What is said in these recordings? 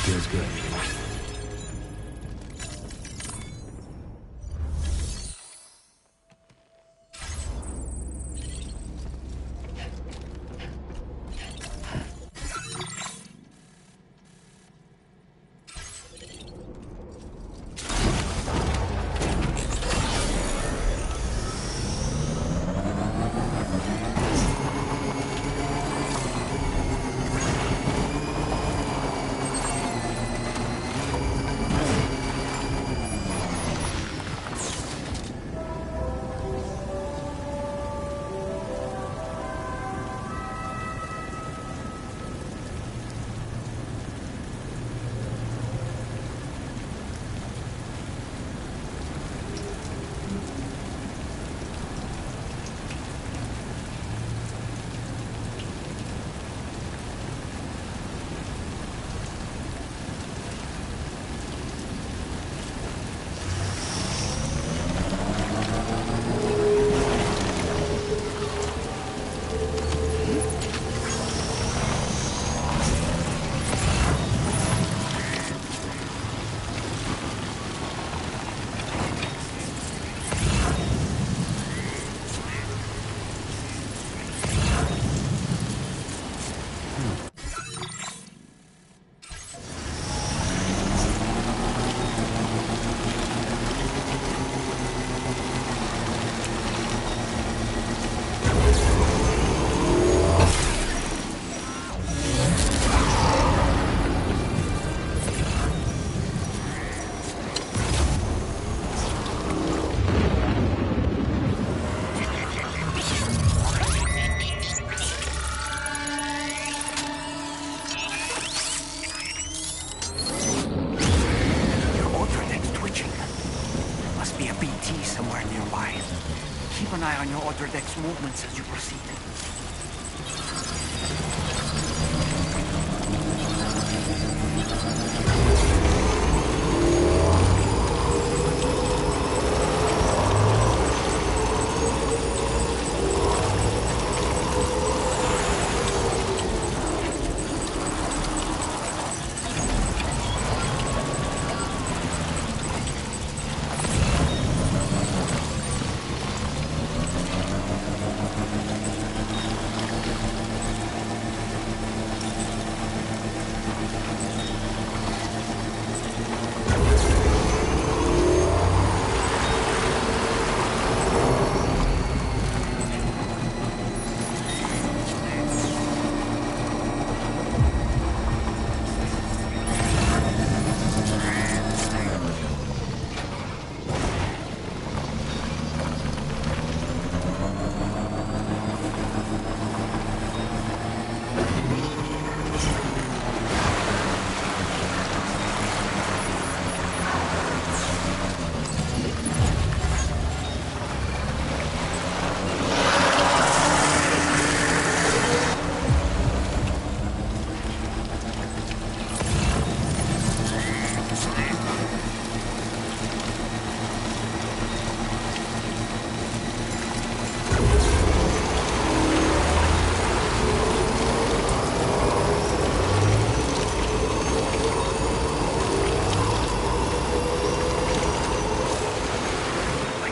Feels good. Keep an eye on your other deck's movements as you proceed.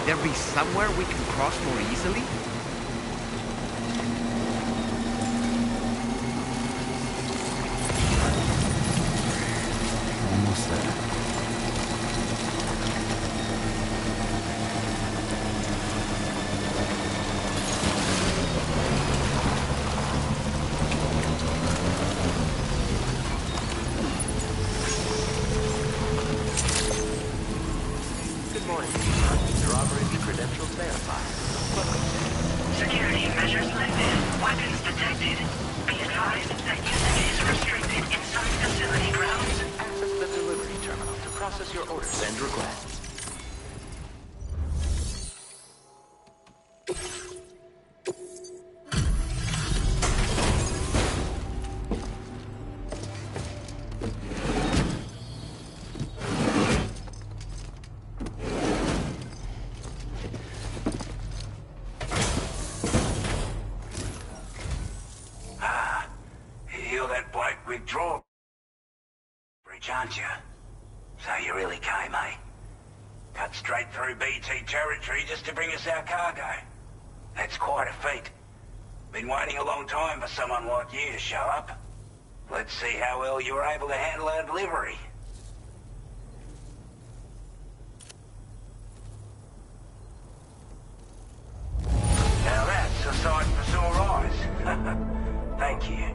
There be somewhere we can cross more easily? Almost there. Good morning. Drawbridge credentials verified. Security measures lifted. Weapons detected. Be advised that usage is restricted in some facility grounds. Access the delivery terminal to process your orders and requests. Heal that black big drawbridge package, aren't you? So you really came, eh? Cut straight through BT territory just to bring us our cargo. That's quite a feat. Been waiting a long time for someone like you to show up. Let's see how well you were able to handle our delivery. Now that's a sight for sore eyes. Thank you.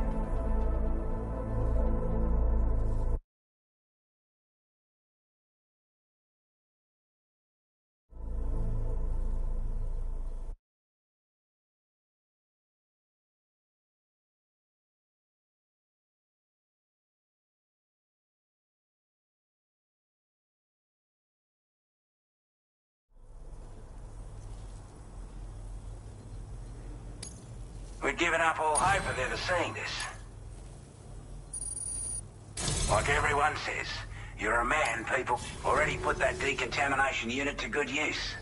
We'd given up all hope of ever seeing this. Like everyone says, you're a man, people. Already put that decontamination unit to good use.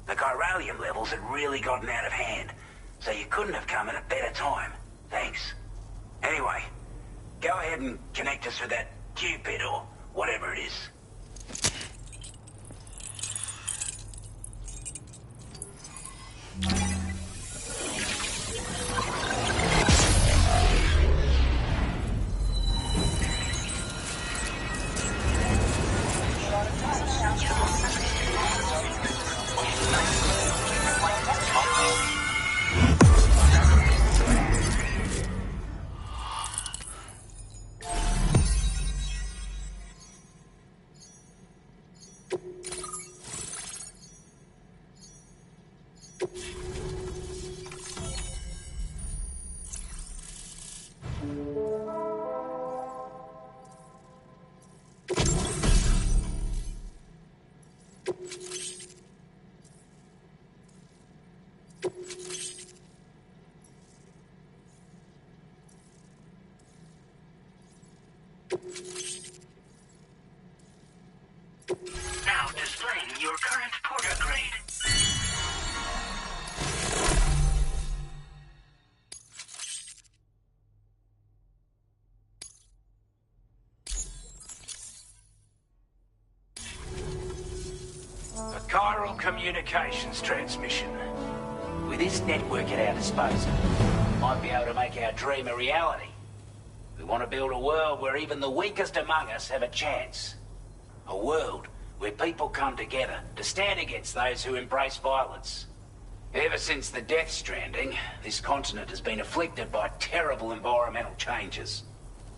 The chiralium levels had really gotten out of hand, so you couldn't have come at a better time. Thanks. Anyway, go ahead and connect us with that Cupid or whatever it is. Now displaying your current porter grade. A chiral communications transmission. With this network at our disposal, we might be able to make our dream a reality. We want to build a world where even the weakest among us have a chance. A world where people come together to stand against those who embrace violence. Ever since the Death Stranding, this continent has been afflicted by terrible environmental changes.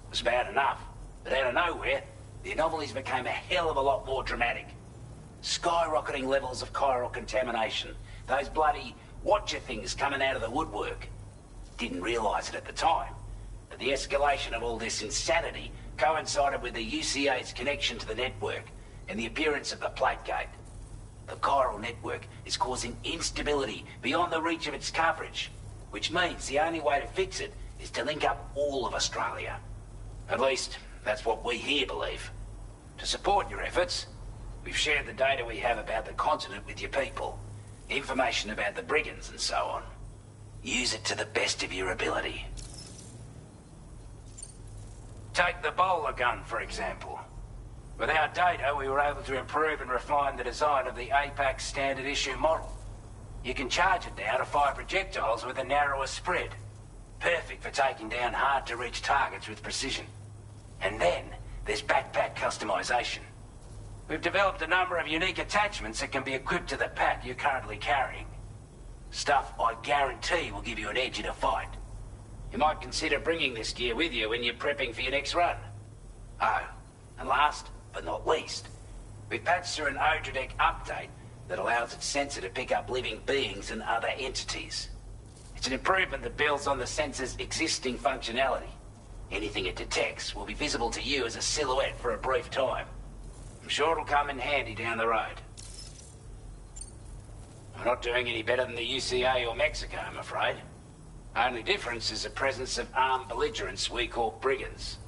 It was bad enough, but out of nowhere, the anomalies became a hell of a lot more dramatic. Skyrocketing levels of chiral contamination, those bloody watcher things coming out of the woodwork. Didn't realise it at the time, but the escalation of all this insanity coincided with the UCA's connection to the network and the appearance of the plate gate. The chiral network is causing instability beyond the reach of its coverage, which means the only way to fix it is to link up all of Australia. At least, that's what we here believe. To support your efforts, we've shared the data we have about the continent with your people, information about the brigands and so on. Use it to the best of your ability. Take the bowler gun, for example. With our data, we were able to improve and refine the design of the APAC standard issue model. You can charge it now to fire projectiles with a narrower spread. Perfect for taking down hard-to-reach targets with precision. And then, there's backpack customization. We've developed a number of unique attachments that can be equipped to the pack you're currently carrying. Stuff I guarantee will give you an edge in a fight. You might consider bringing this gear with you when you're prepping for your next run. Oh, and last but not least, we've patched through an Odradek update that allows its sensor to pick up living beings and other entities. It's an improvement that builds on the sensor's existing functionality. Anything it detects will be visible to you as a silhouette for a brief time. I'm sure it'll come in handy down the road. We're not doing any better than the UCA or Mexico, I'm afraid. Only difference is the presence of armed belligerents we call brigands,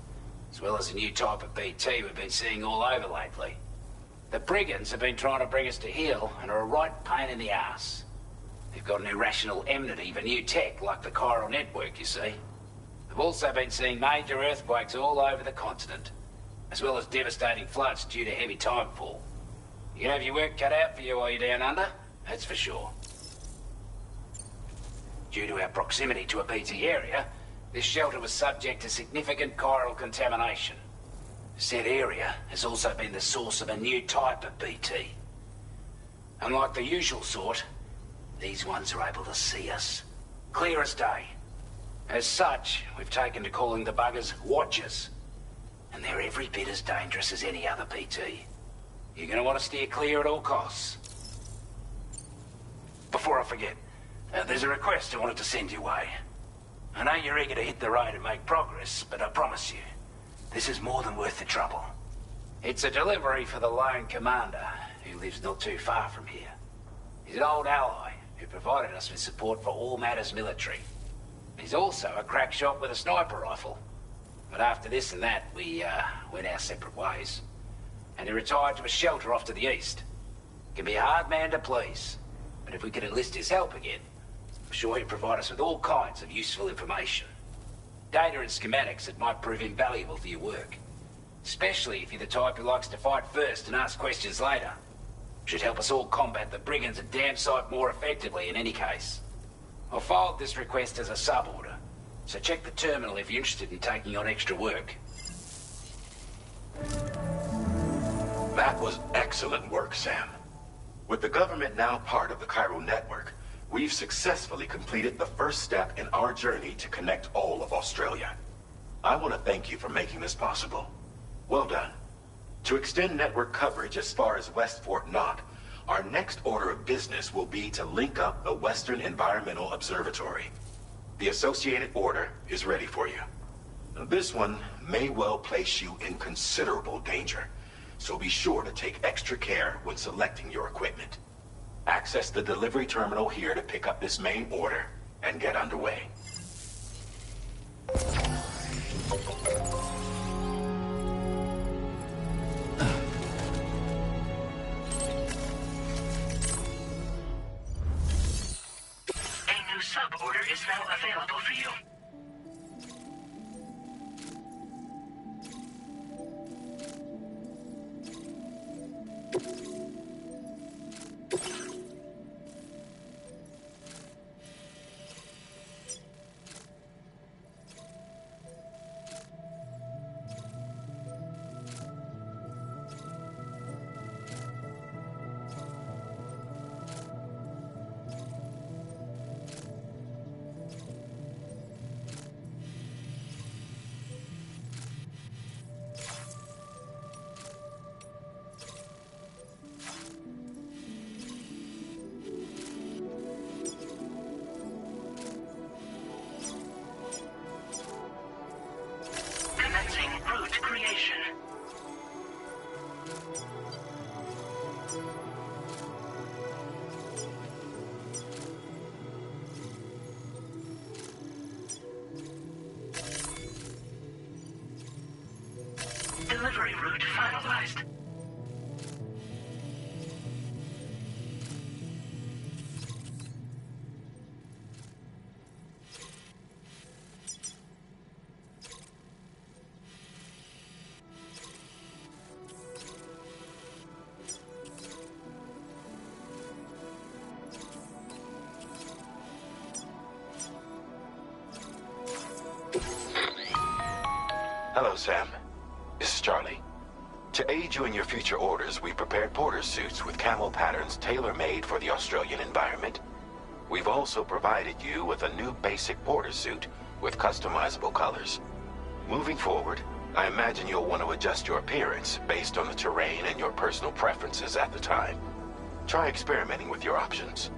as well as a new type of BT we've been seeing all over lately. The brigands have been trying to bring us to heel and are a right pain in the ass. They've got an irrational enmity for new tech like the chiral network, you see. We've also been seeing major earthquakes all over the continent. as well as devastating floods due to heavy timefall. You can have your work cut out for you while you're down under, that's for sure. Due to our proximity to a BT area, this shelter was subject to significant chiral contamination. Said area has also been the source of a new type of BT. Unlike the usual sort, these ones are able to see us. Clear as day. As such, we've taken to calling the buggers Watchers. And they're every bit as dangerous as any other BT. You're gonna want to steer clear at all costs. Before I forget, there's a request I wanted to send your way. I know you're eager to hit the road and make progress, but I promise you, this is more than worth the trouble. It's a delivery for the lone commander, who lives not too far from here. He's an old ally who provided us with support for all matters military. He's also a crack shot with a sniper rifle. But after this and that, we went our separate ways. And he retired to a shelter off to the east. Can be a hard man to please, but if we could enlist his help again, I'm sure he'd provide us with all kinds of useful information. Data and schematics that might prove invaluable for your work. Especially if you're the type who likes to fight first and ask questions later. Should help us all combat the brigands at Dam Site more effectively in any case. I'll filed this request as a sub-order, so check the terminal if you're interested in taking on extra work. That was excellent work, Sam. With the government now part of the Cairo network, we've successfully completed the first step in our journey to connect all of Australia. I want to thank you for making this possible. Well done. To extend network coverage as far as West Fort Knott, our next order of business will be to link up the Western Environmental Observatory. The associated order is ready for you. This one may well place you in considerable danger, so be sure to take extra care when selecting your equipment. Access the delivery terminal here to pick up this main order and get underway. A new sub-order is now available for you. Commencing route creation. Delivery route finalized. Hello, Sam. This is Charlie. To aid you in your future orders, we prepared porter suits with camo patterns tailor-made for the Australian environment. We've also provided you with a new basic porter suit with customizable colors. Moving forward, I imagine you'll want to adjust your appearance based on the terrain and your personal preferences at the time. Try experimenting with your options.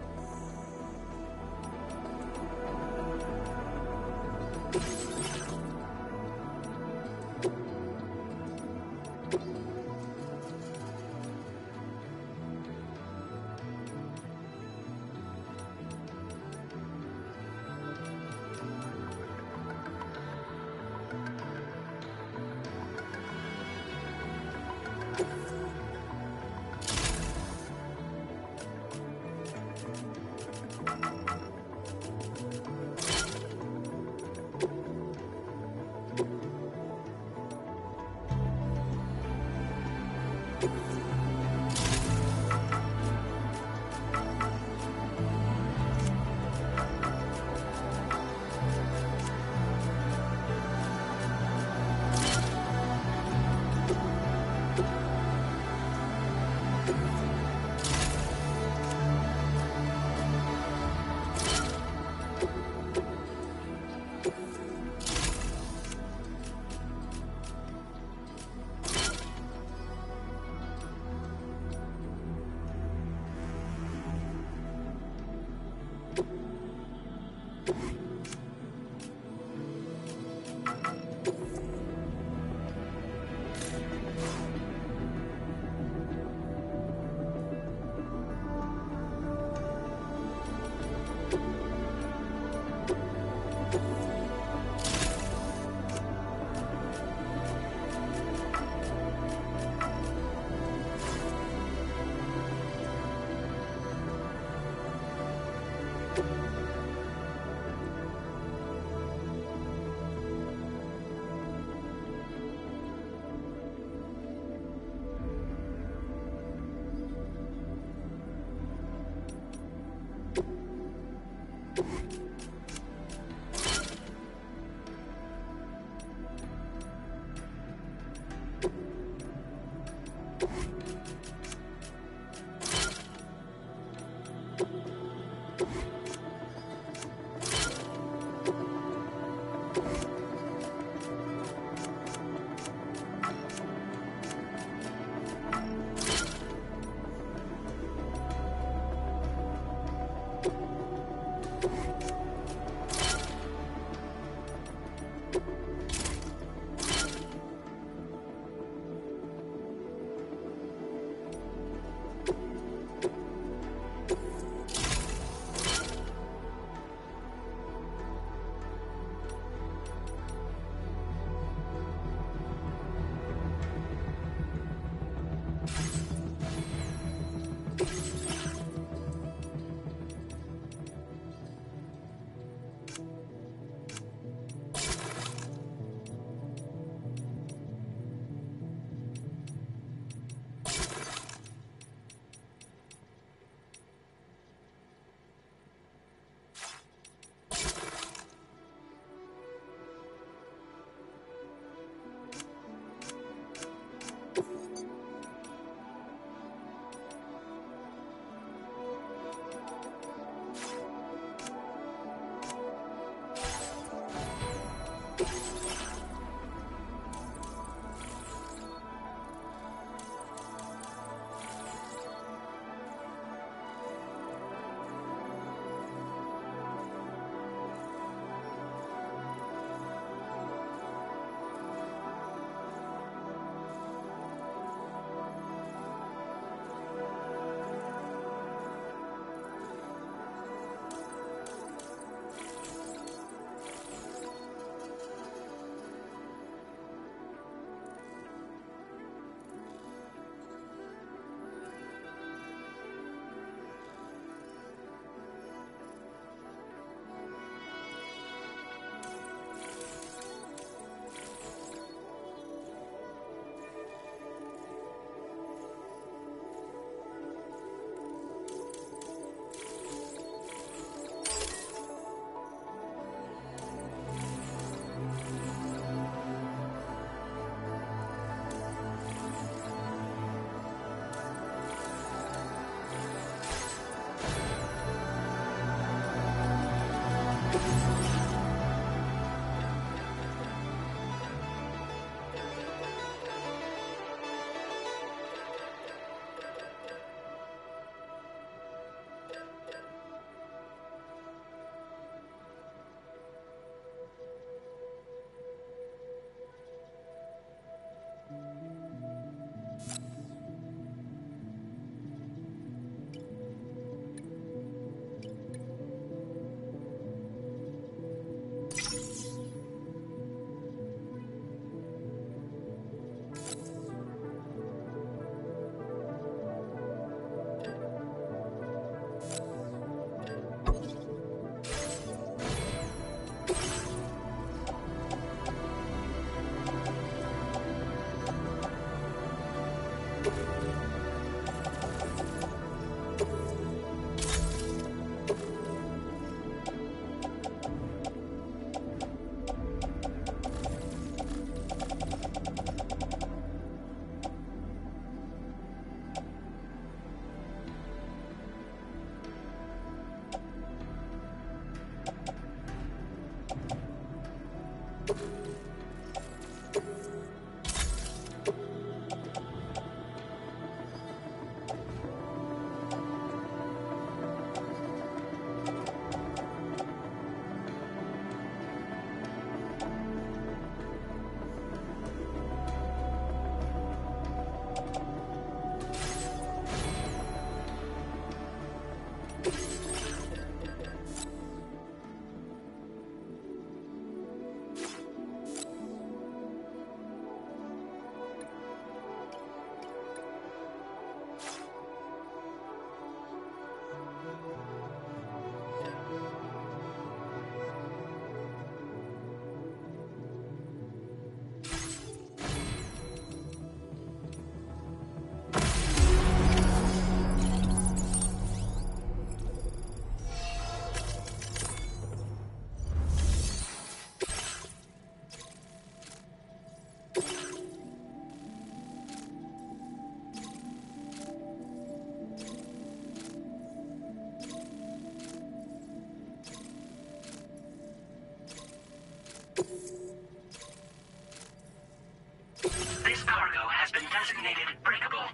This cargo has been designated breakable.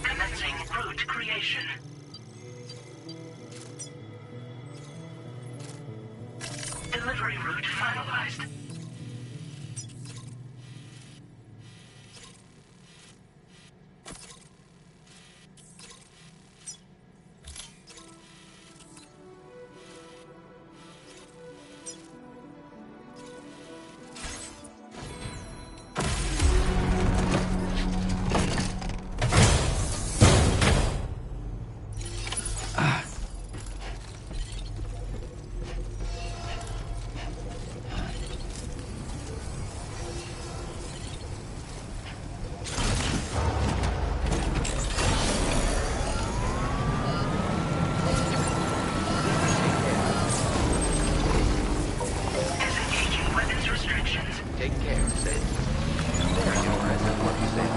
Commencing route creation. Delivery route finalized. Disengaging weapons restrictions. Take care, Sid. There you are, as is what you said.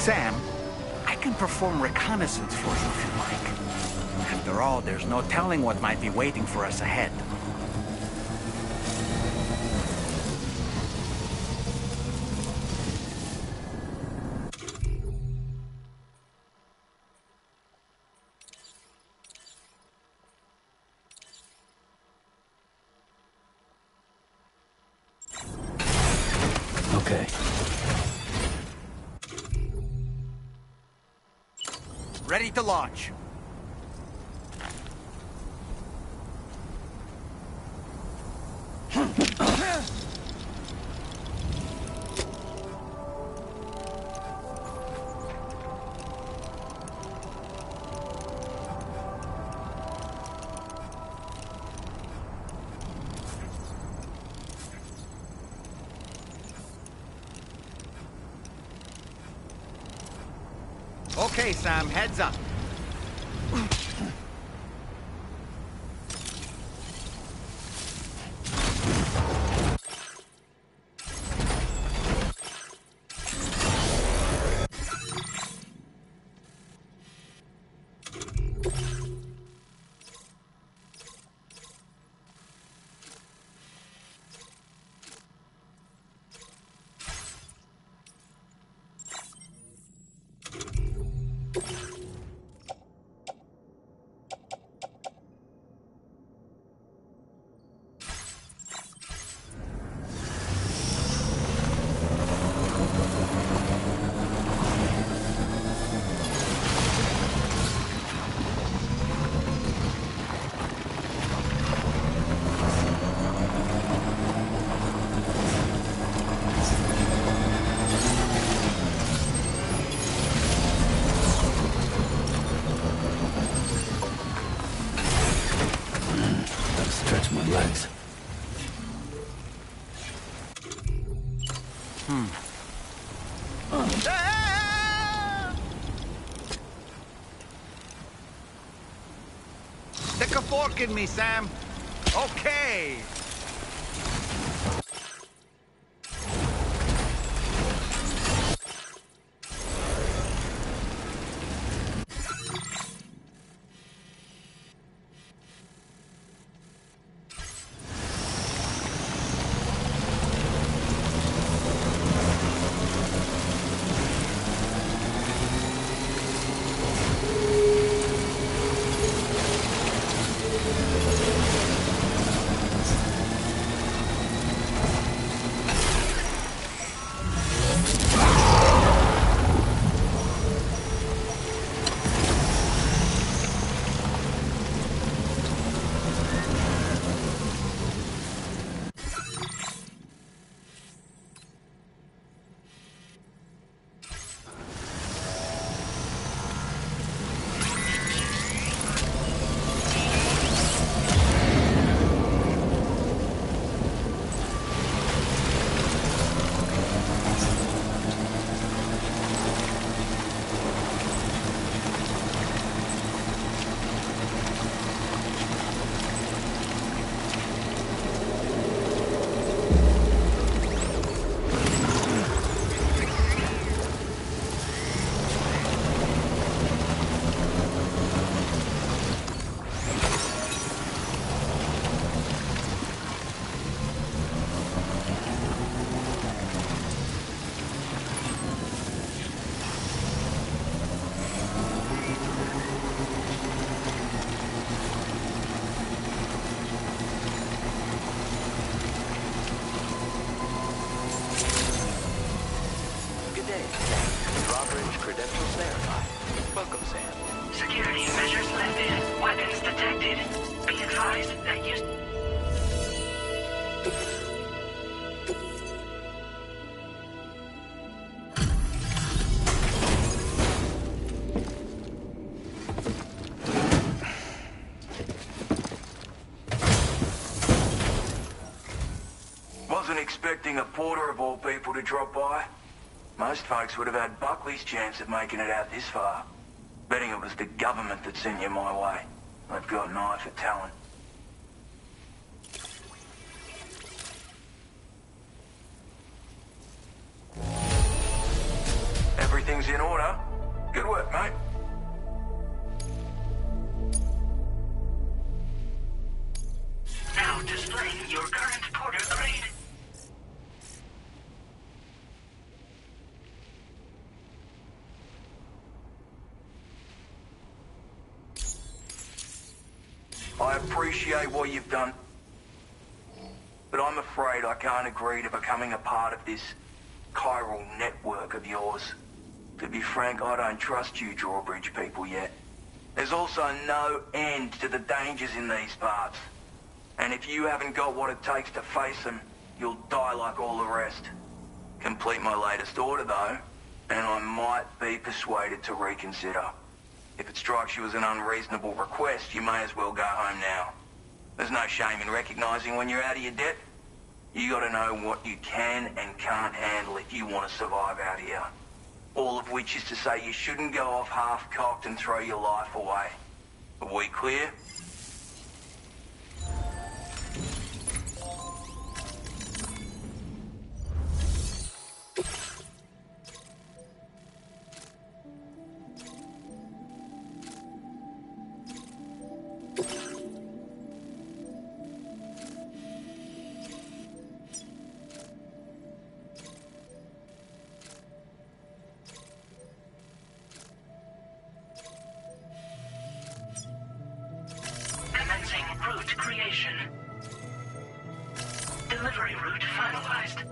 Sam, I can perform reconnaissance for you if you like. After all, there's no telling what might be waiting for us ahead. Okay. Ready to launch. Okay, Sam, heads up. legs. Stick a fork in me, Sam. Okay. Good day. Drawbridge credentials verified. Welcome, Sam. Security measures lifted. Weapons detected. Be advised that you... Wasn't expecting a porter of all people to drop by. Most folks would have had Buckley's chance of making it out this far. Betting it was the government that sent you my way. They've got an eye for talent. Everything's in order. Good work, mate. Now displaying your current porter grade. I appreciate what you've done, but I'm afraid I can't agree to becoming a part of this chiral network of yours. To be frank, I don't trust you drawbridge people yet. There's also no end to the dangers in these parts. And if you haven't got what it takes to face them, you'll die like all the rest. Complete my latest order, though, and I might be persuaded to reconsider. If it strikes you as an unreasonable request, you may as well go home now. There's no shame in recognizing when you're out of your depth. You gotta know what you can and can't handle if you want to survive out here. All of which is to say you shouldn't go off half-cocked and throw your life away. Are we clear? Commencing route creation. Delivery route finalized.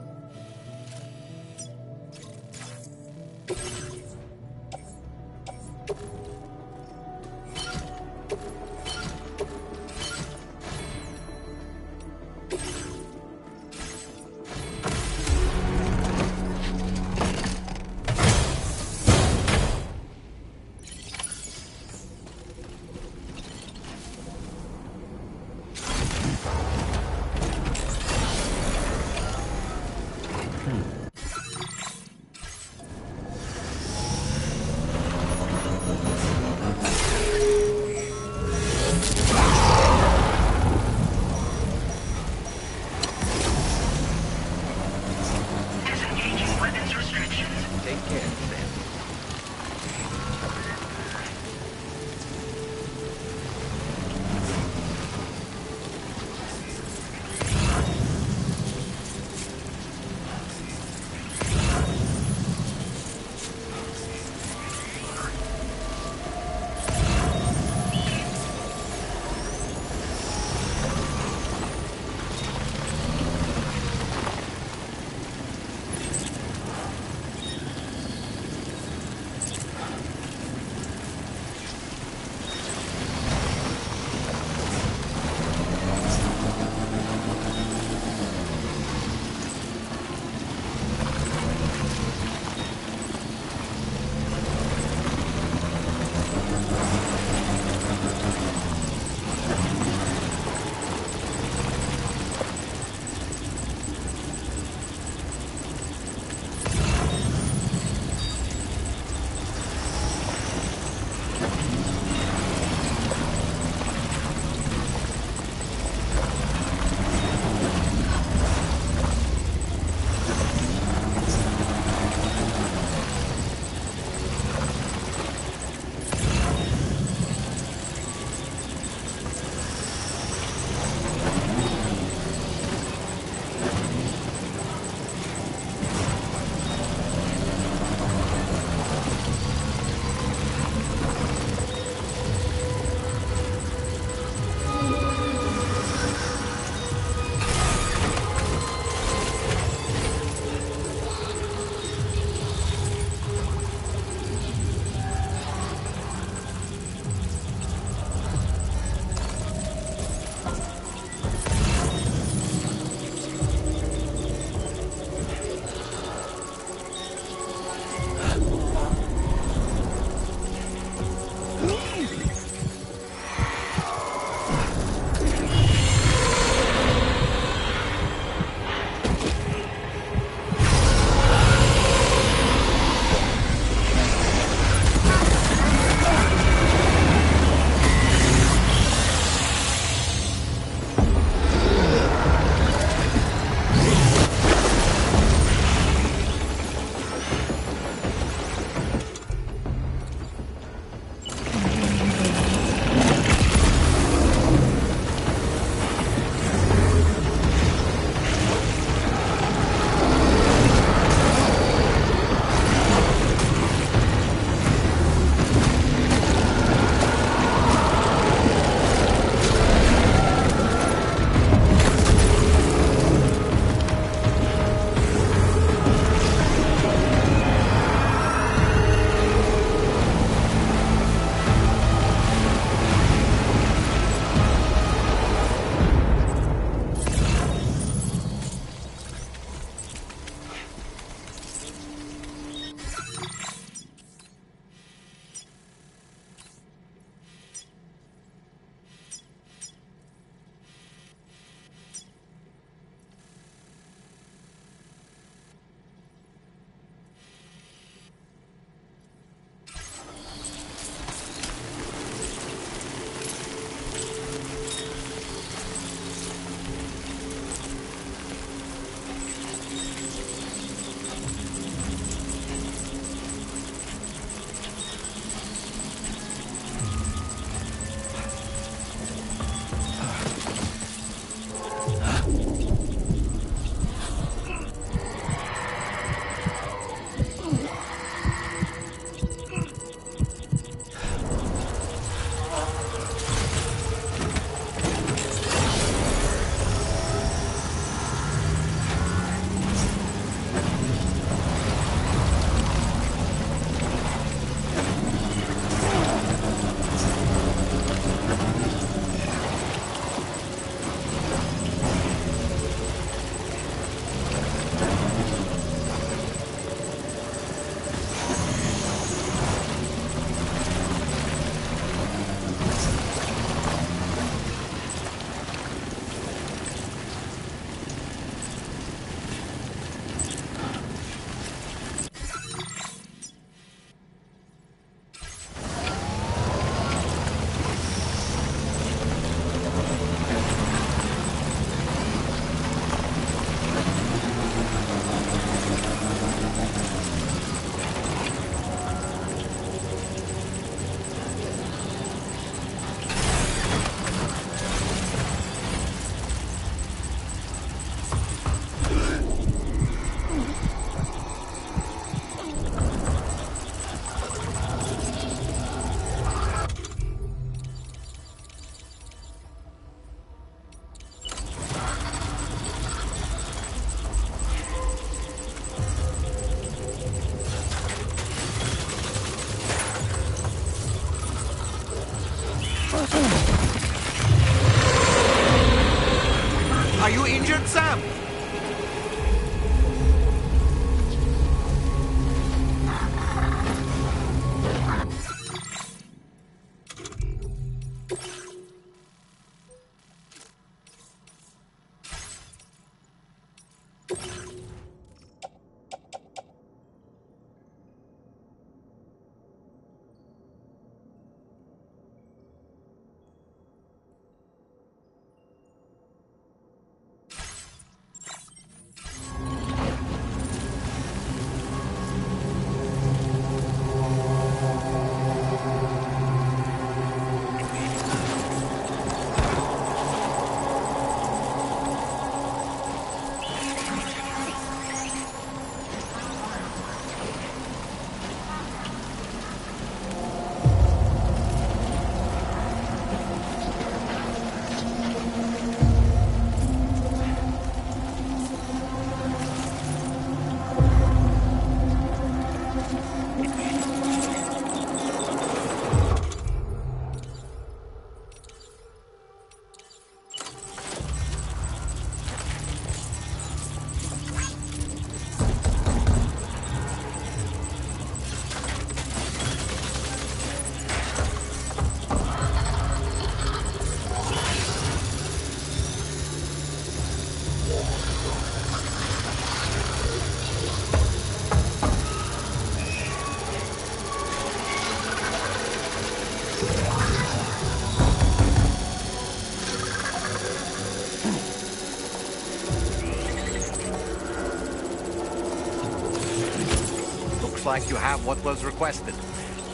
looks like you have what was requested.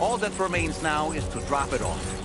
All that remains now is to drop it off.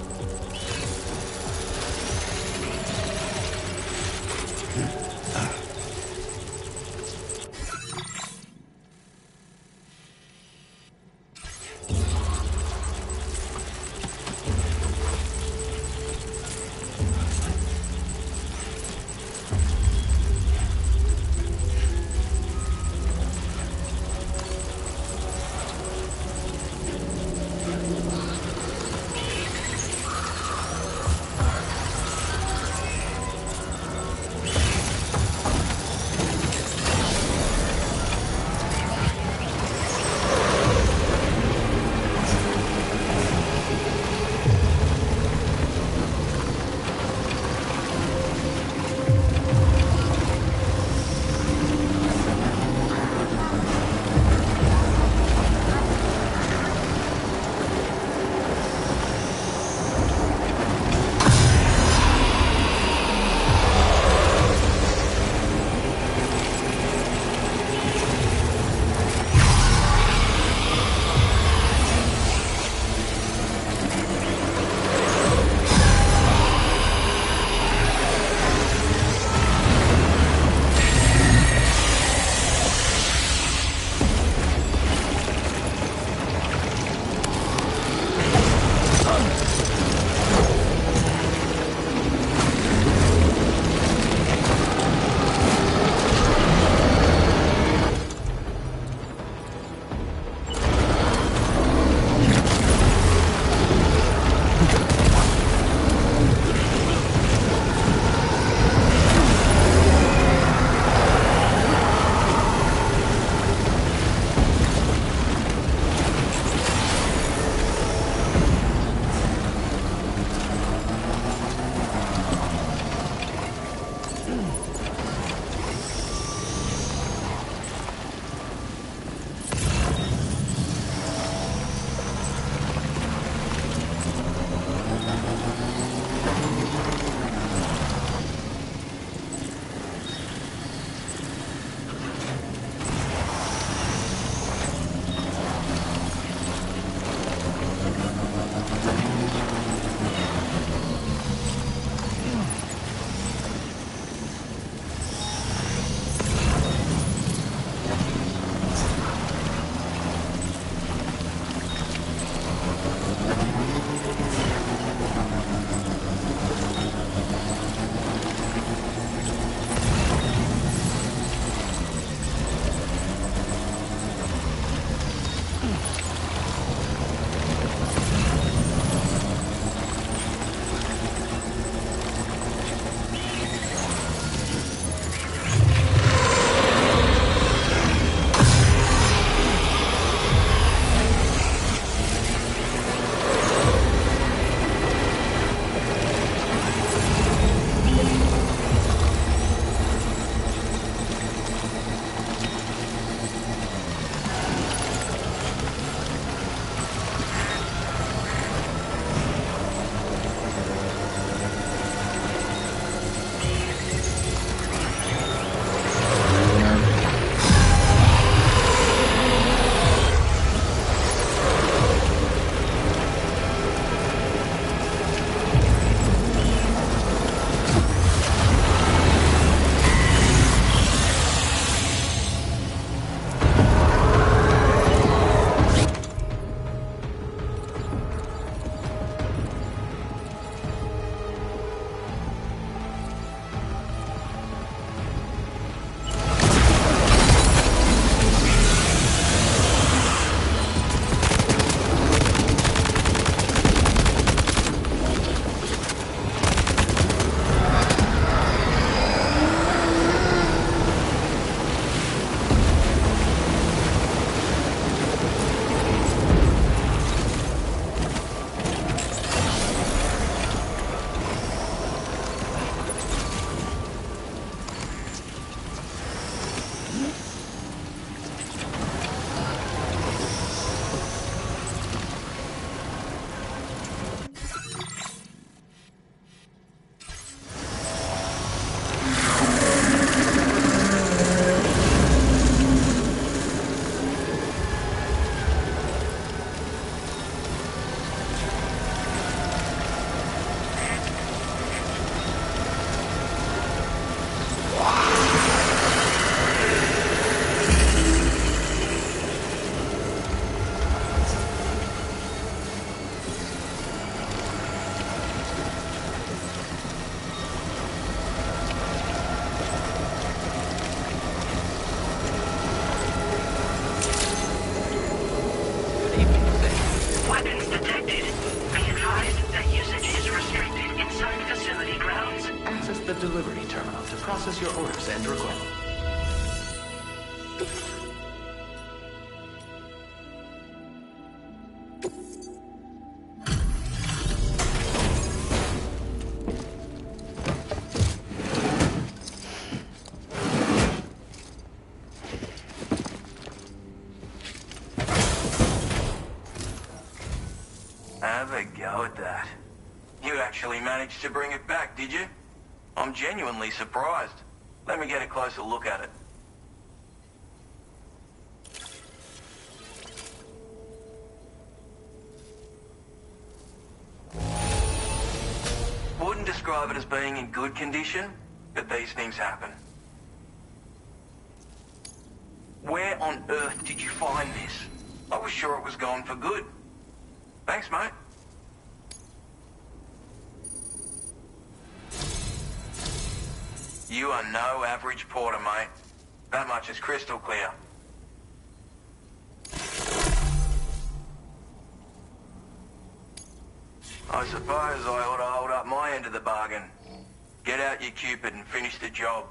the delivery terminal to process your orders and requests. Have a go at that. You actually managed to bring it back, did you? I'm genuinely surprised. Let me get a closer look at it. Wouldn't describe it as being in good condition, but these things happen. Where on earth did you find this? I was sure it was gone for good. Thanks, mate. You are no average porter, mate. That much is crystal clear. I suppose I ought to hold up my end of the bargain. Get out your Cupid and finish the job.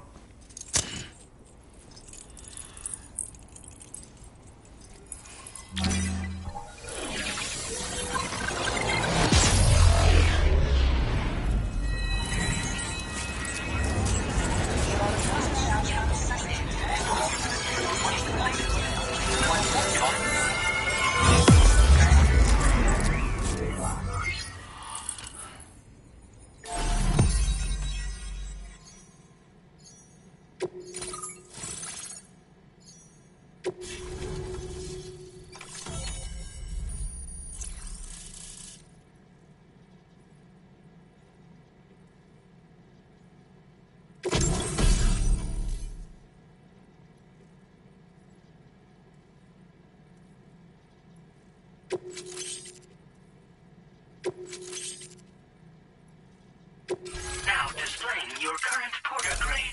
Now displaying your current porter grade.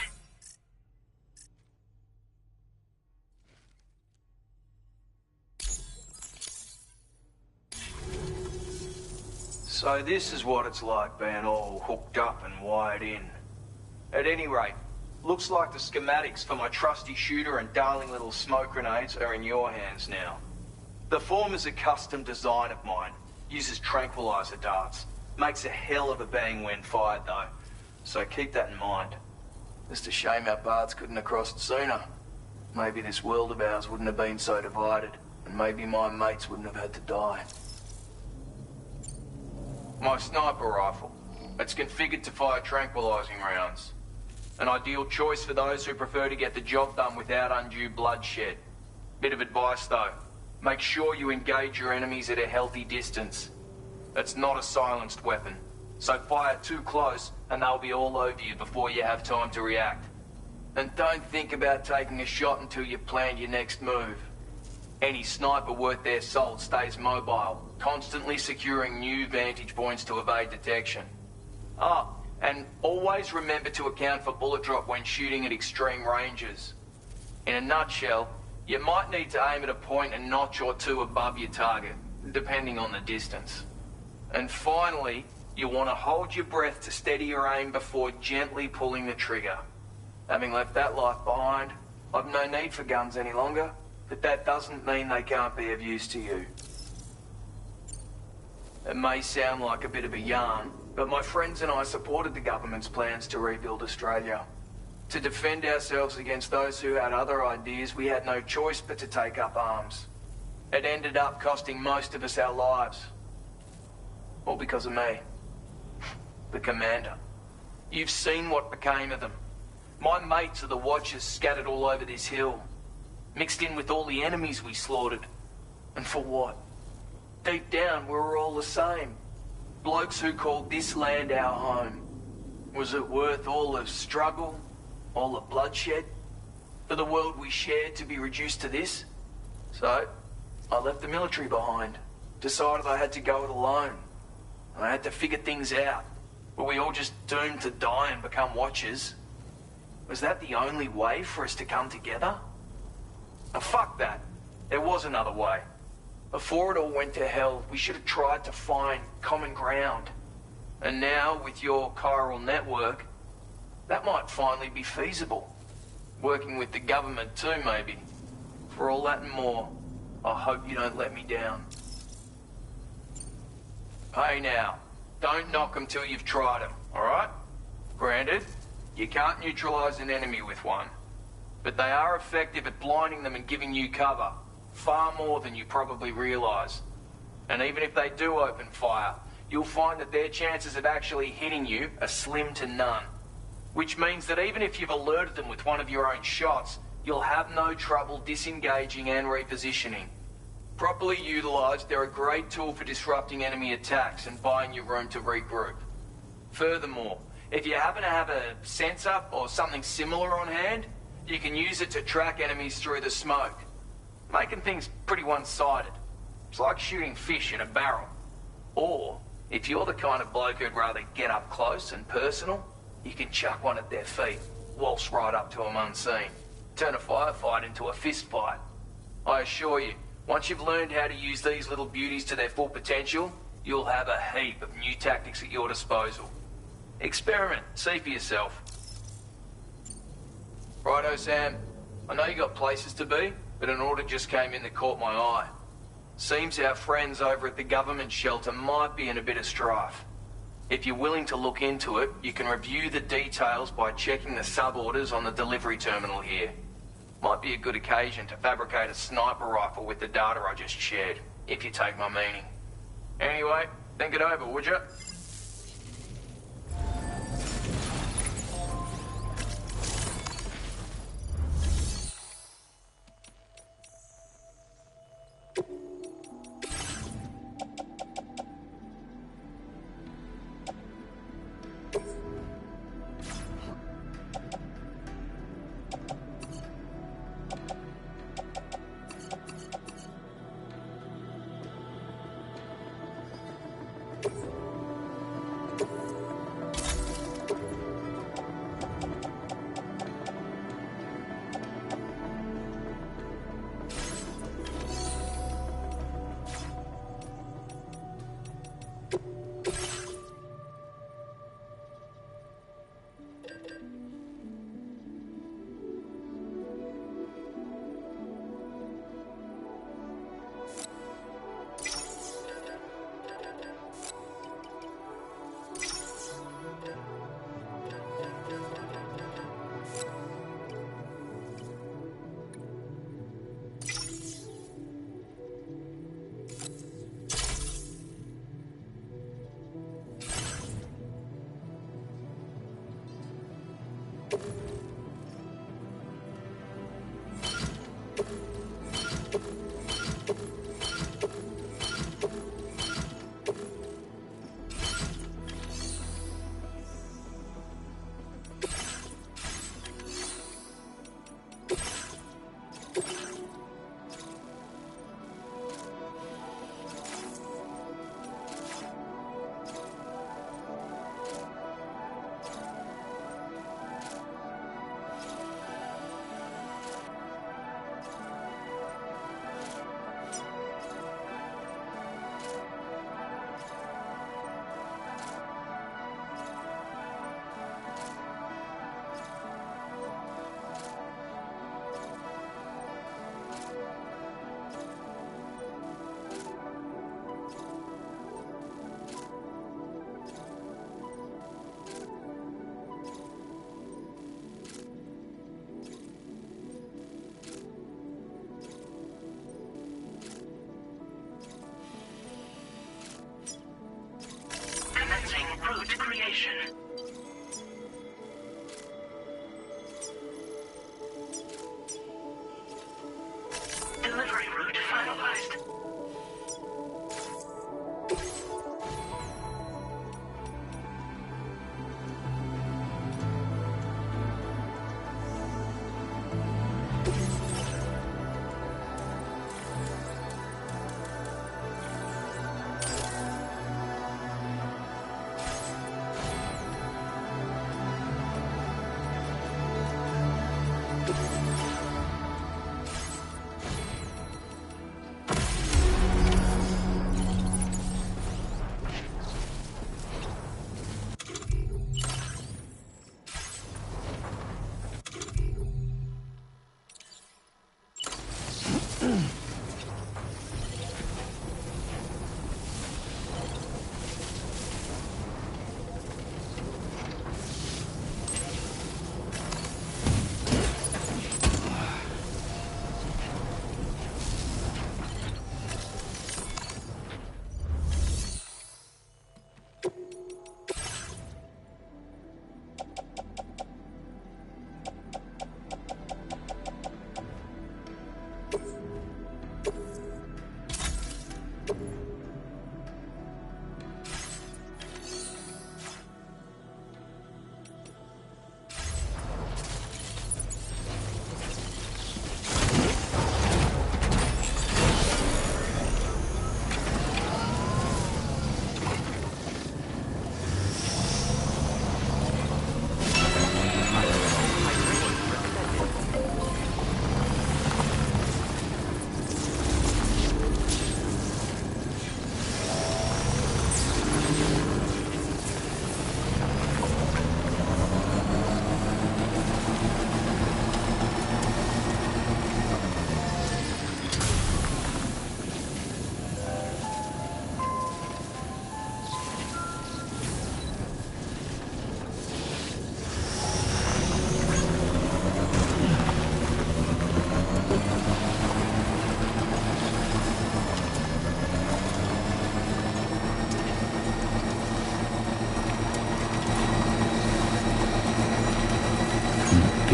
So this is what it's like being all hooked up and wired in. At any rate, looks like the schematics for my trusty shooter and darling little smoke grenades are in your hands now. The form is a custom design of mine. Uses tranquilizer darts. Makes a hell of a bang when fired though. So keep that in mind. Just a shame our paths couldn't have crossed sooner. Maybe this world of ours wouldn't have been so divided, and maybe my mates wouldn't have had to die. My sniper rifle. It's configured to fire tranquilizing rounds. An ideal choice for those who prefer to get the job done without undue bloodshed. Bit of advice though. Make sure you engage your enemies at a healthy distance. It's not a silenced weapon, so fire too close and they'll be all over you before you have time to react. And don't think about taking a shot until you've planned your next move. Any sniper worth their salt stays mobile, constantly securing new vantage points to evade detection. And always remember to account for bullet drop when shooting at extreme ranges. In a nutshell, you might need to aim at a point a notch or two above your target, depending on the distance. And finally, you want to hold your breath to steady your aim before gently pulling the trigger. Having left that life behind, I've no need for guns any longer, but that doesn't mean they can't be of use to you. It may sound like a bit of a yarn, but my friends and I supported the government's plans to rebuild Australia. To defend ourselves against those who had other ideas, we had no choice but to take up arms. It ended up costing most of us our lives. All because of me. The commander. You've seen what became of them. My mates are the Watchers scattered all over this hill. Mixed in with all the enemies we slaughtered. And for what? Deep down, we were all the same. Blokes who called this land our home. Was it worth all the struggle? All the bloodshed? For the world we shared to be reduced to this? So, I left the military behind. Decided I had to go it alone. I had to figure things out. Were we all just doomed to die and become Watchers? Was that the only way for us to come together? Now, fuck that. There was another way. Before it all went to hell, we should have tried to find common ground. And now, with your chiral network, That might finally be feasible. Working with the government too, maybe. For all that and more, I hope you don't let me down. Hey now, don't knock them till you've tried them, alright? Granted, you can't neutralize an enemy with one. But they are effective at blinding them and giving you cover. Far more than you probably realize. And even if they do open fire, you'll find that their chances of actually hitting you are slim to none. Which means that even if you've alerted them with one of your own shots, you'll have no trouble disengaging and repositioning. Properly utilized, they're a great tool for disrupting enemy attacks and buying you room to regroup. Furthermore, if you happen to have a sensor or something similar on hand, you can use it to track enemies through the smoke, making things pretty one-sided. It's like shooting fish in a barrel. Or, if you're the kind of bloke who'd rather get up close and personal, you can chuck one at their feet, waltz right up to them unseen, turn a firefight into a fist fight. I assure you, once you've learned how to use these little beauties to their full potential, you'll have a heap of new tactics at your disposal. Experiment, see for yourself. Righto, Sam. I know you got places to be, but an order just came in that caught my eye. Seems our friends over at the government shelter might be in a bit of strife. If you're willing to look into it, you can review the details by checking the sub-orders on the delivery terminal here. Might be a good occasion to fabricate a sniper rifle with the data I just shared, if you take my meaning. Anyway, think it over, would you?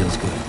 feels good.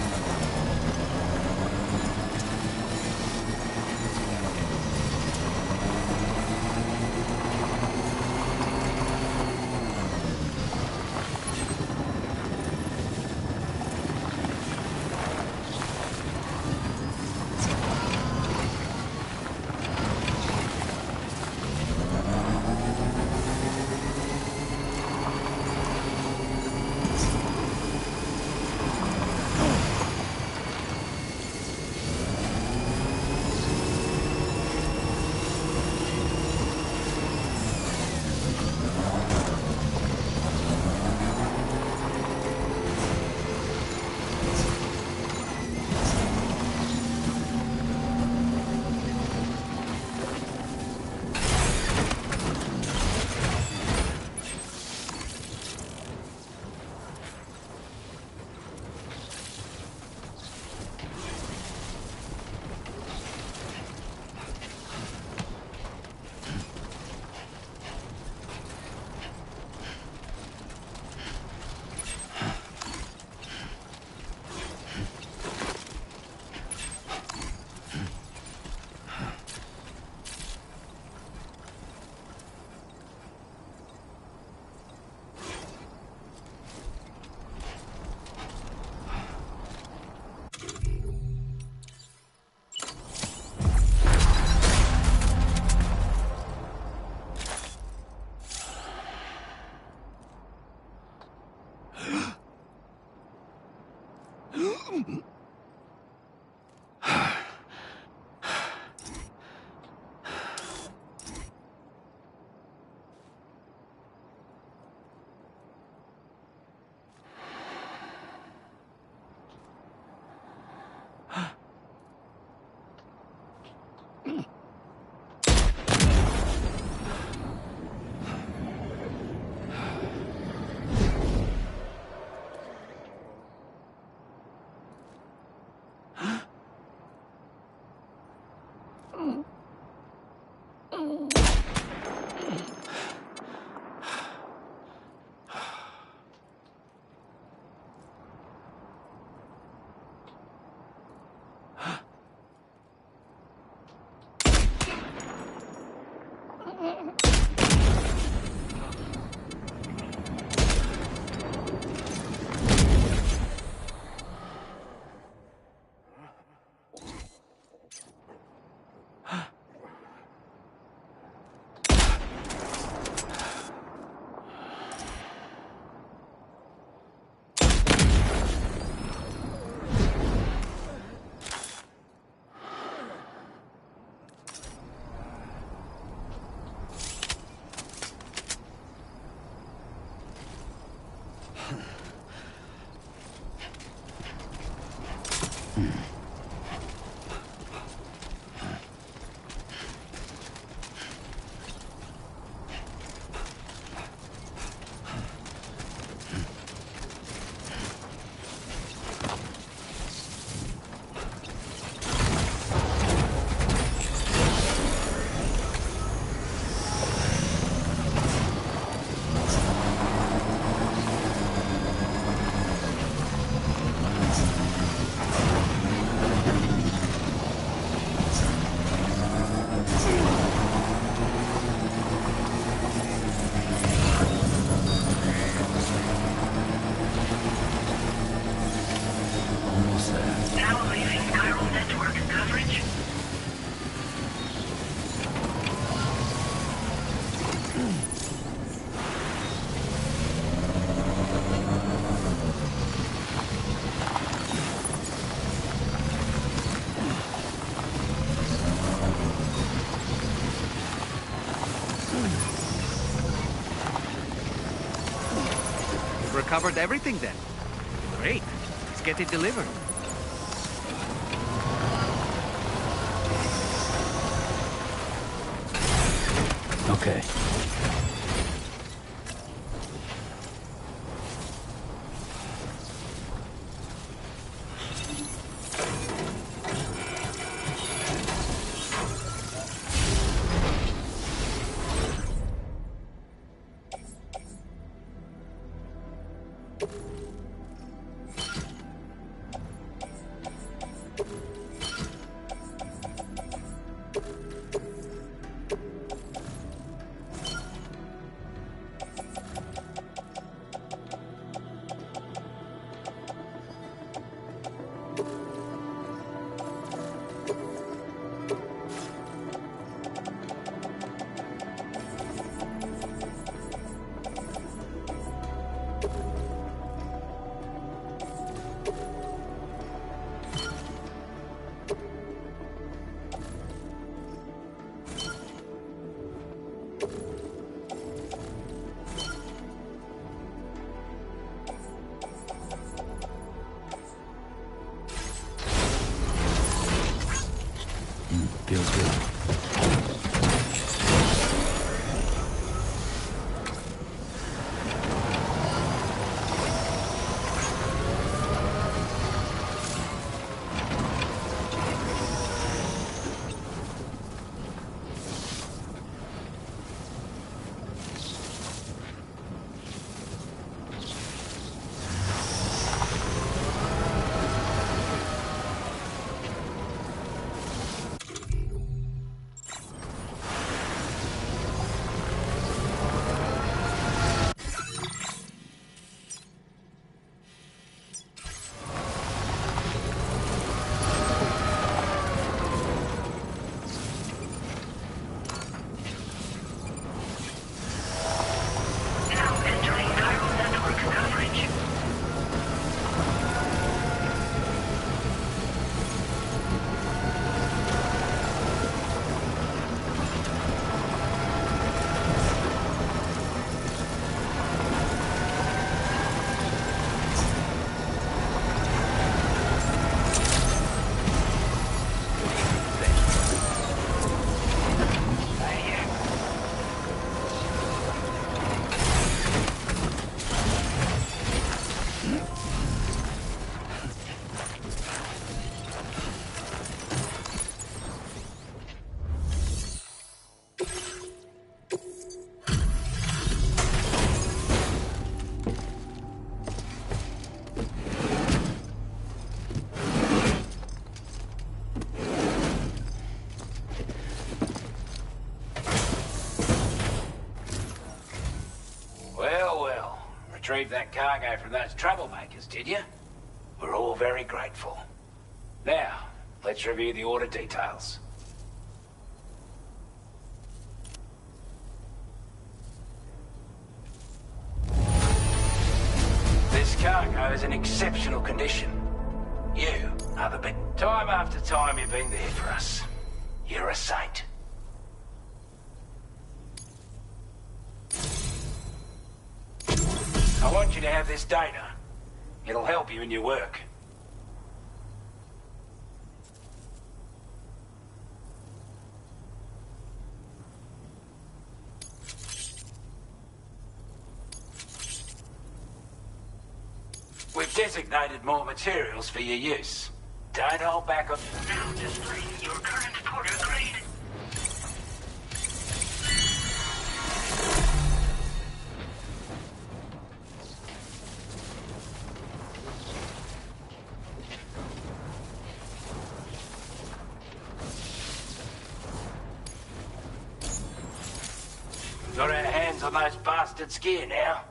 Recovered everything then. Great. Let's get it delivered. Okay. Feels good. Now entering chiral network coverage. Well, well. Retrieved that cargo from those troublemakers, did you? We're all very grateful. Now, let's review the order details. This cargo is in exceptional condition. You are the big... Time after time you've been there for us. You're a saint. I want you to have this data. It'll help you in your work. We've designated more materials for your use. Don't hold back on... Now displaying your current porter grade. Got our hands on those bastards' gear now.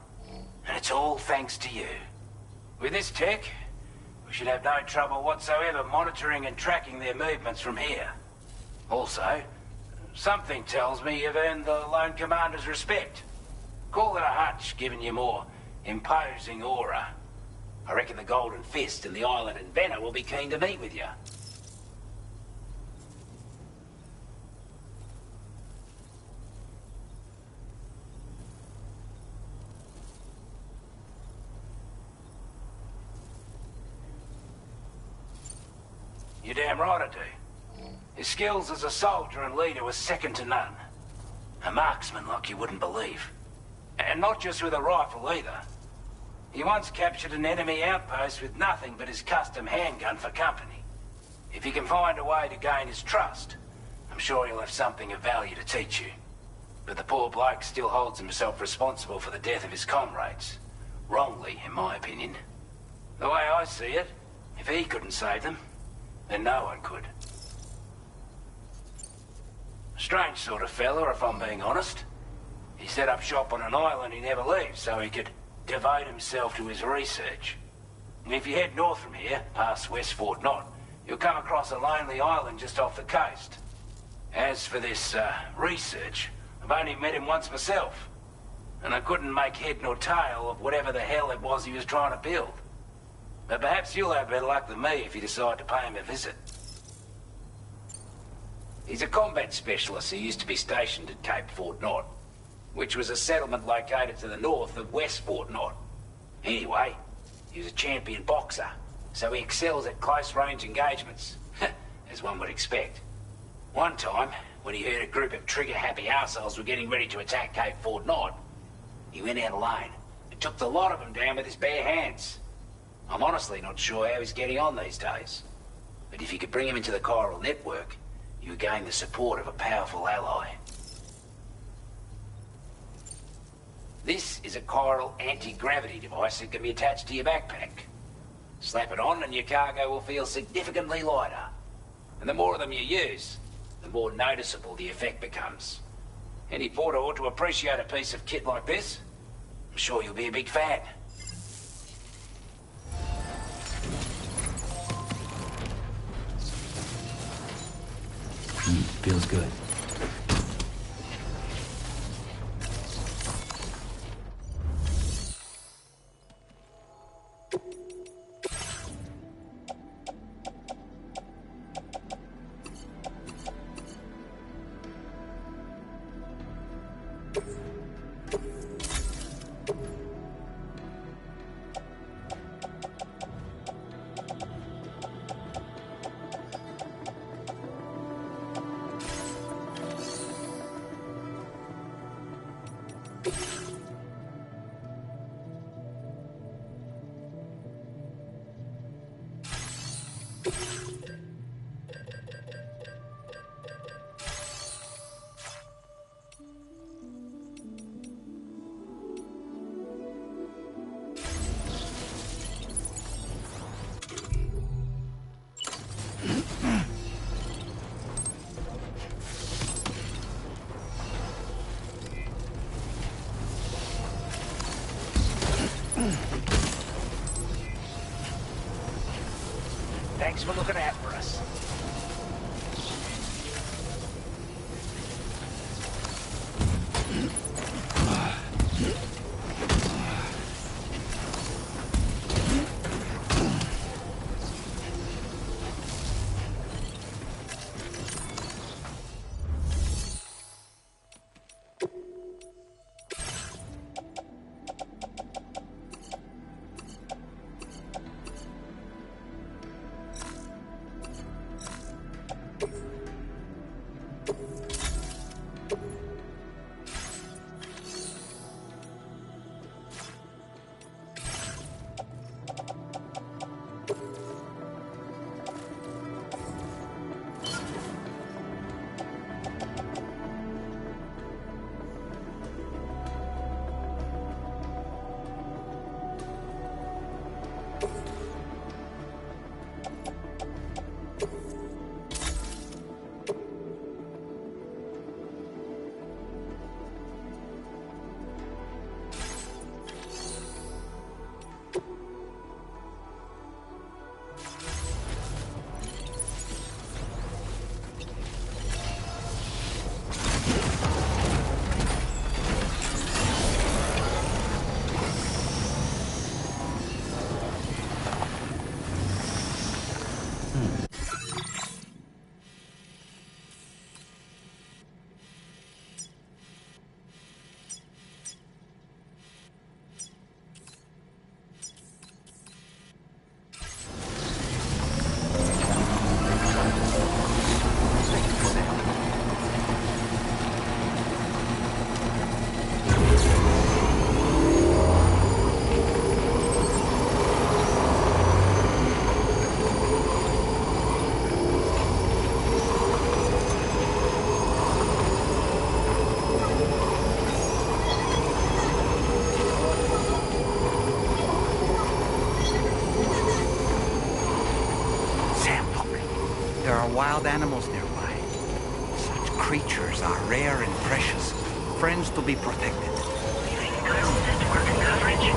And it's all thanks to you. With this tech, we should have no trouble whatsoever monitoring and tracking their movements from here. Also, something tells me you've earned the Lone Commander's respect. Call it a hunch, giving you more imposing aura. I reckon the Golden Fist and the Island Inventor will be keen to meet with you. You're damn right I do. His skills as a soldier and leader were second to none. A marksman like you wouldn't believe. And not just with a rifle either. He once captured an enemy outpost with nothing but his custom handgun for company. If you can find a way to gain his trust, I'm sure he'll have something of value to teach you. But the poor bloke still holds himself responsible for the death of his comrades. Wrongly, in my opinion. The way I see it, if he couldn't save them, then no one could. Strange sort of fella, if I'm being honest. He set up shop on an island he never leaves so he could devote himself to his research. If you head north from here, past West Fort Knot, you'll come across a lonely island just off the coast. As for this, research, I've only met him once myself. And I couldn't make head nor tail of whatever the hell it was he was trying to build. But perhaps you'll have better luck than me if you decide to pay him a visit. He's a combat specialist who used to be stationed at Cape Fort Knot, which was a settlement located to the north of West Fort Knot. Anyway, he was a champion boxer, so he excels at close-range engagements, as one would expect. One time, when he heard a group of trigger-happy arseholes were getting ready to attack Cape Fort Knot, he went out alone and took the lot of them down with his bare hands. I'm honestly not sure how he's getting on these days. But if you could bring him into the chiral network, you would gain the support of a powerful ally. This is a chiral anti-gravity device that can be attached to your backpack. Slap it on and your cargo will feel significantly lighter. And the more of them you use, the more noticeable the effect becomes. Any porter ought to appreciate a piece of kit like this. I'm sure you'll be a big fan. Feels good. Thanks for looking out for us. Wild animals nearby. Such creatures are rare and precious, friends to be protected. Leaving chiral network coverage.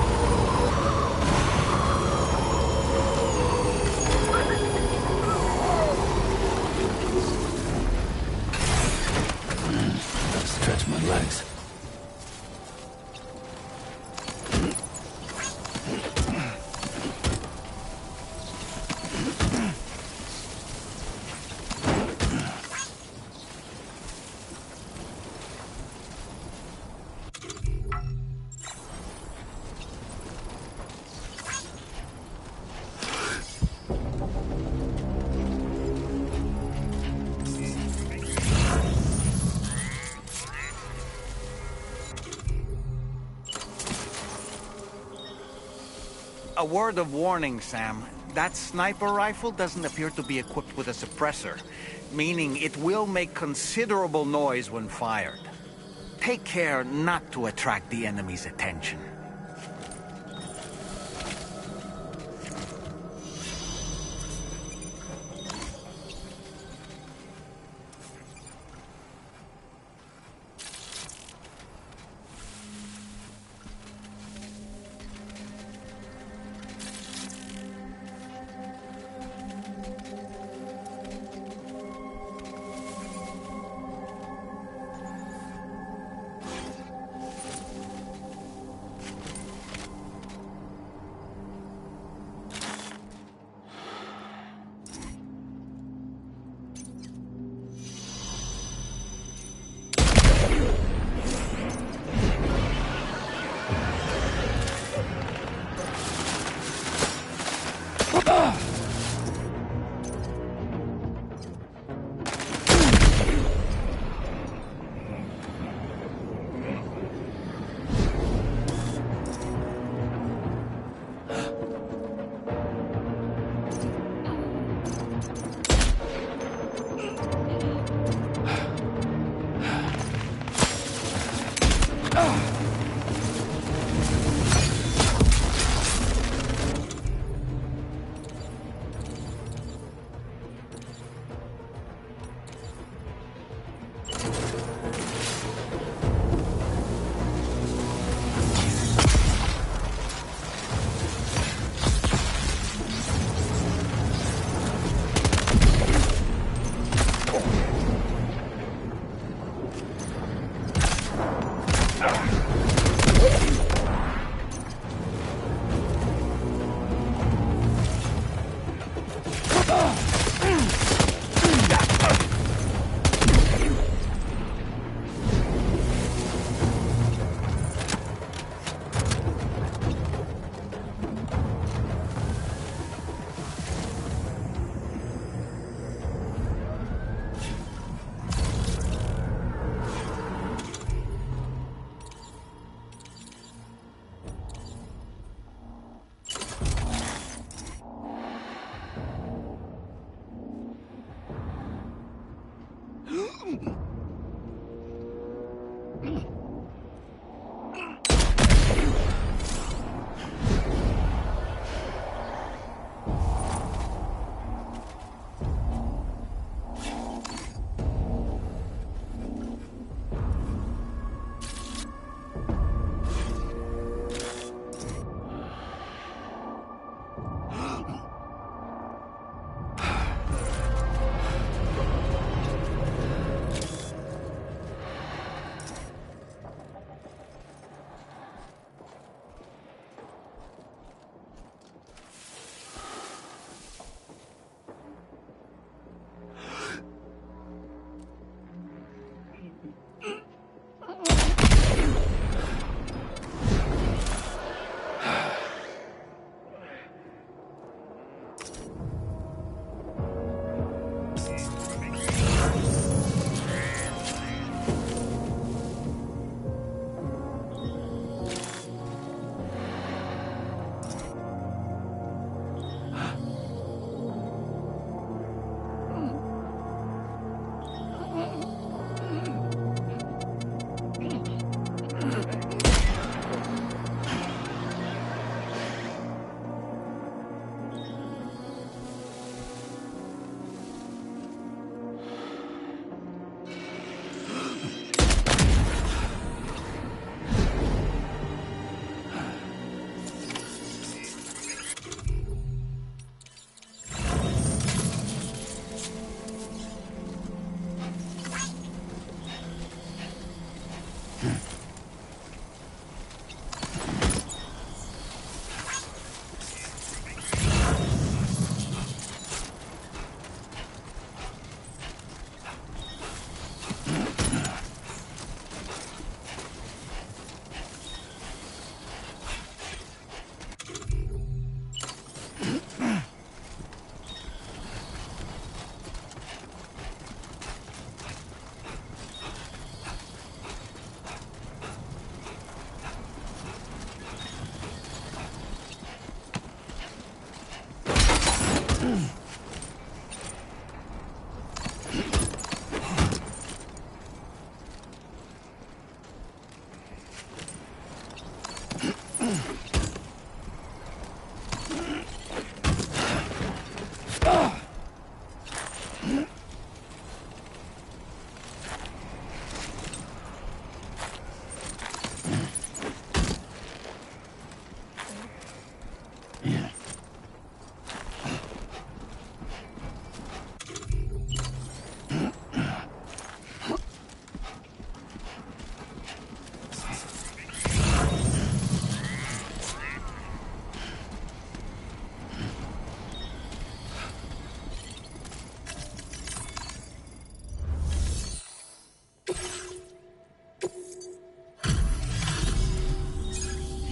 A word of warning, Sam. That sniper rifle doesn't appear to be equipped with a suppressor, meaning it will make considerable noise when fired. Take care not to attract the enemy's attention.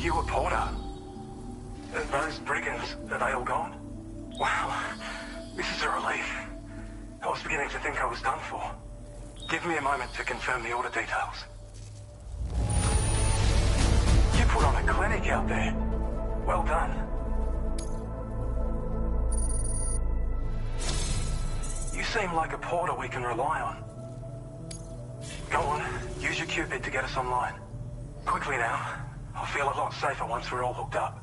You a Porter? Those brigands, are they all gone? Wow, this is a relief. I was beginning to think I was done for. Give me a moment to confirm the order details. You put on a clinic out there. Well done. You seem like a Porter we can rely on. Go on, use your Cupid to get us online. Quickly now. I'll feel a lot safer once we're all hooked up.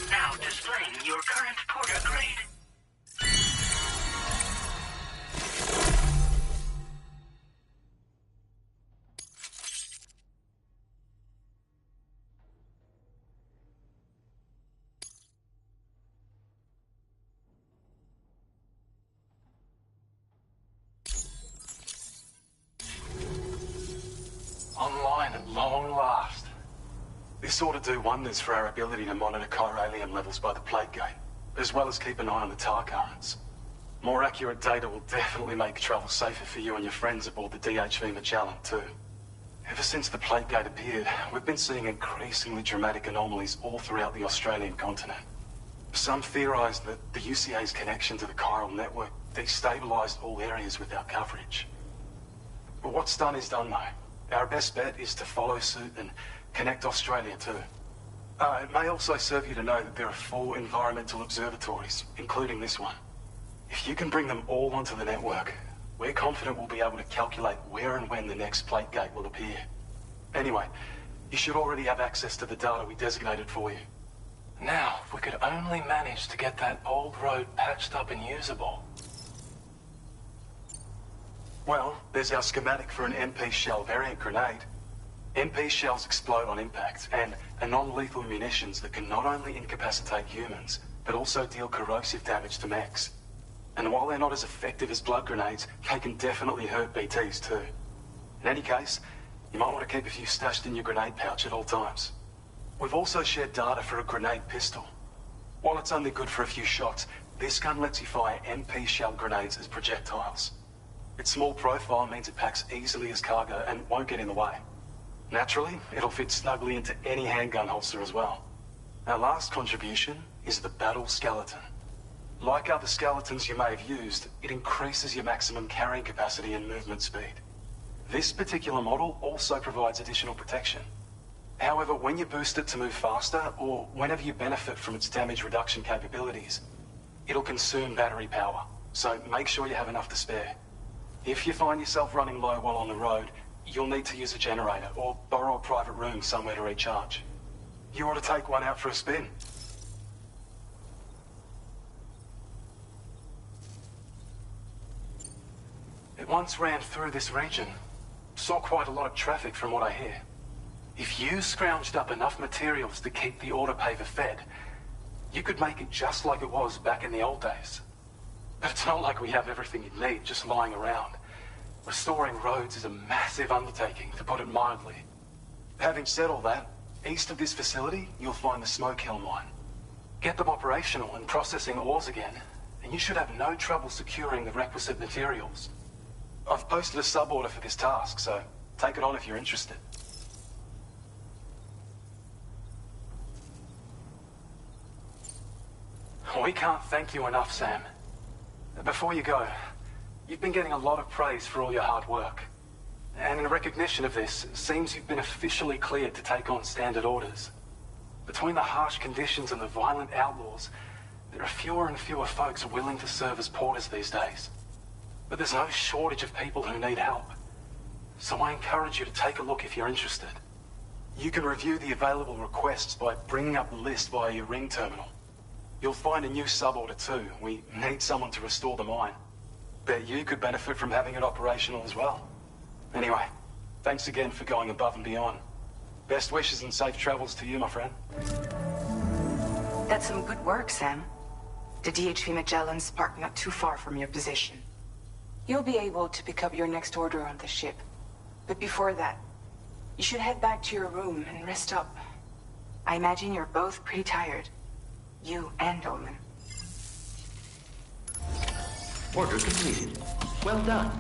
Now displaying your current Porter grade. Online at long last. This ought to do wonders for our ability to monitor chiralium levels by the plate gate, as well as keep an eye on the tar currents. More accurate data will definitely make travel safer for you and your friends aboard the DHV Magellan, too. Ever since the plate gate appeared, we've been seeing increasingly dramatic anomalies all throughout the Australian continent. Some theorize that the UCA's connection to the chiral network destabilized all areas without coverage. But what's done is done, though. Our best bet is to follow suit and connect Australia too. It may also serve you to know that there are 4 environmental observatories, including this one. If you can bring them all onto the network, we're confident we'll be able to calculate where and when the next plate gate will appear. Anyway, you should already have access to the data we designated for you. Now, if we could only manage to get that old road patched up and usable. Well, there's our schematic for an MP shell variant grenade. MP shells explode on impact, and are non-lethal munitions that can not only incapacitate humans, but also deal corrosive damage to mechs. And while they're not as effective as blood grenades, they can definitely hurt BTs too. In any case, You might want to keep a few stashed in your grenade pouch at all times. We've also shared data for a grenade pistol. While it's only good for a few shots, this gun lets you fire MP shell grenades as projectiles. Its small profile means it packs easily as cargo and won't get in the way. Naturally, it'll fit snugly into any handgun holster as well. Our last contribution is the battle skeleton. Like other skeletons you may have used, it increases your maximum carrying capacity and movement speed. This particular model also provides additional protection. However, when you boost it to move faster, or whenever you benefit from its damage reduction capabilities, it'll consume battery power, so make sure you have enough to spare. If you find yourself running low while on the road, you'll need to use a generator or borrow a private room somewhere to recharge. You ought to take one out for a spin. It once ran through this region. Saw quite a lot of traffic from what I hear. If you scrounged up enough materials to keep the autopaver fed, you could make it just like it was back in the old days. But it's not like we have everything you'd need just lying around. Restoring roads is a massive undertaking, to put it mildly. Having said all that, east of this facility, you'll find the Smoke Hill mine. Get them operational and processing ores again, and you should have no trouble securing the requisite materials. I've posted a sub-order for this task, so take it on if you're interested. We can't thank you enough, Sam. Before you go, you've been getting a lot of praise for all your hard work. And in recognition of this, it seems you've been officially cleared to take on standard orders. Between the harsh conditions and the violent outlaws, there are fewer and fewer folks willing to serve as porters these days. But there's no shortage of people who need help. So I encourage you to take a look if you're interested. You can review the available requests by bringing up the list via your ring terminal. You'll find a new sub-order too. We need someone to restore the mine. Bet you could benefit from having it operational as well. Anyway, thanks again for going above and beyond. Best wishes and safe travels to you, my friend. That's some good work, Sam. The DHP Magellan's parked not too far from your position. You'll be able to pick up your next order on the ship. But before that, you should head back to your room and rest up. I imagine you're both pretty tired. You and Dolman. Order completed. Well done.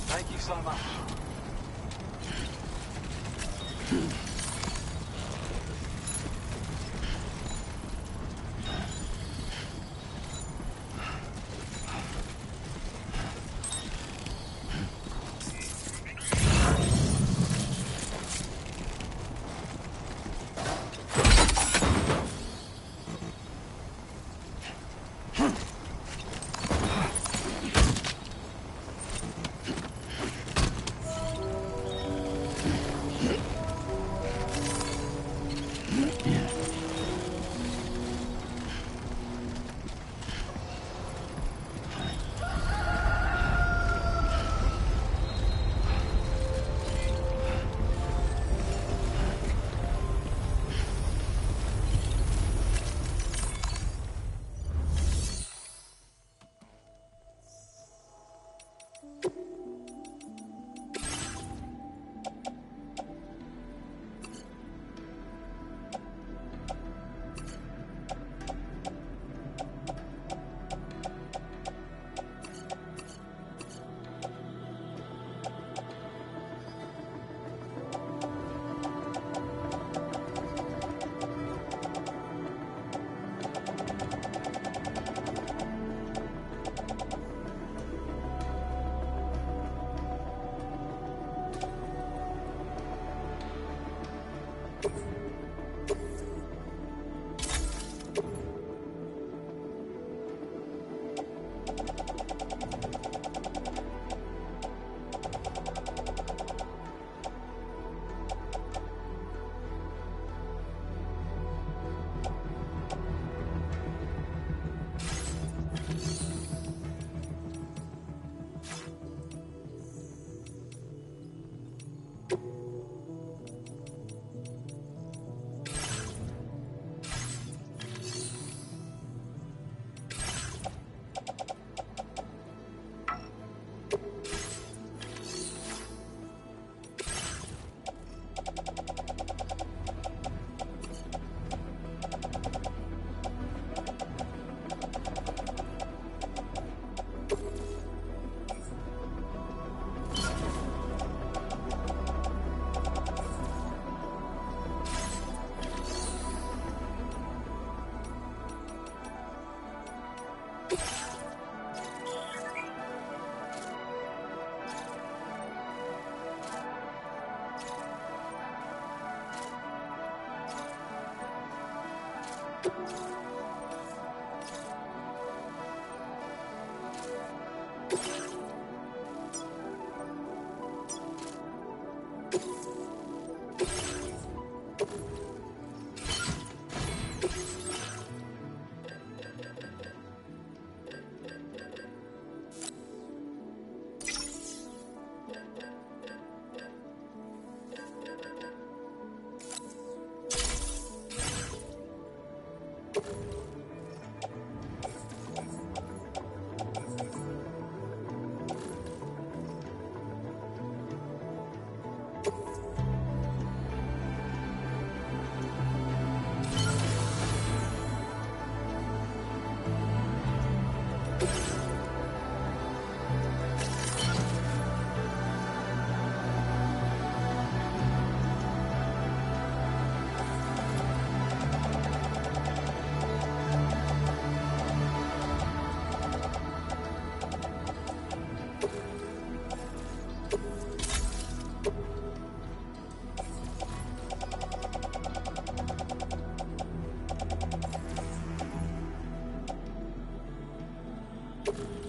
Thank you so much. You